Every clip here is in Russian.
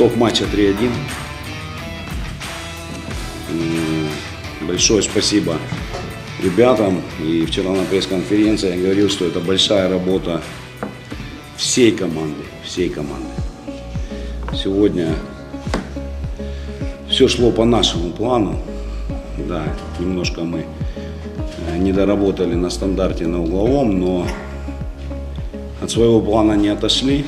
Итог матча 3-1. Большое спасибо ребятам. И вчера на пресс-конференции я говорил, что это большая работа всей команды. Сегодня все шло по нашему плану. Да, немножко мы не доработали на стандарте на угловом, но от своего плана не отошли.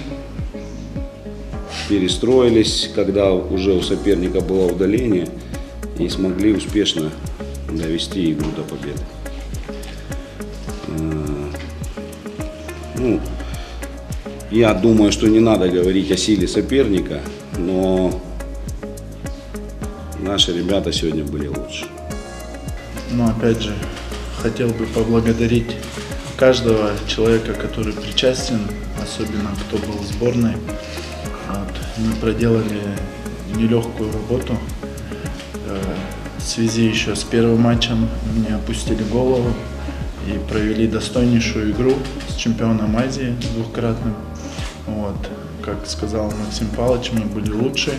Перестроились, когда уже у соперника было удаление, и смогли успешно довести игру до победы. Я думаю, что не надо говорить о силе соперника, но наши ребята сегодня были лучше. Но опять же, хотел бы поблагодарить каждого человека, который причастен, особенно кто был в сборной. Мы проделали нелегкую работу. В связи еще с первым матчем мне опустили голову и провели достойнейшую игру с чемпионом Азии двукратным. Как сказал Максим Павлович, мы были лучше,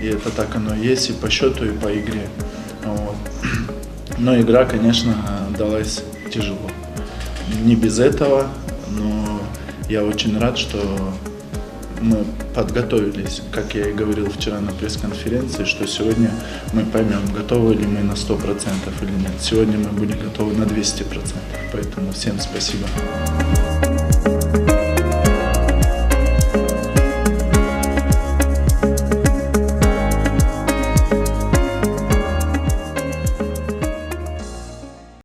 и это так оно и есть и по счету, и по игре. Но игра, конечно, далась тяжело. Не без этого, но я очень рад, что мы подготовились, как я и говорил вчера на пресс-конференции, что сегодня мы поймем, готовы ли мы на 100% или нет. Сегодня мы были готовы на 200%, поэтому всем спасибо.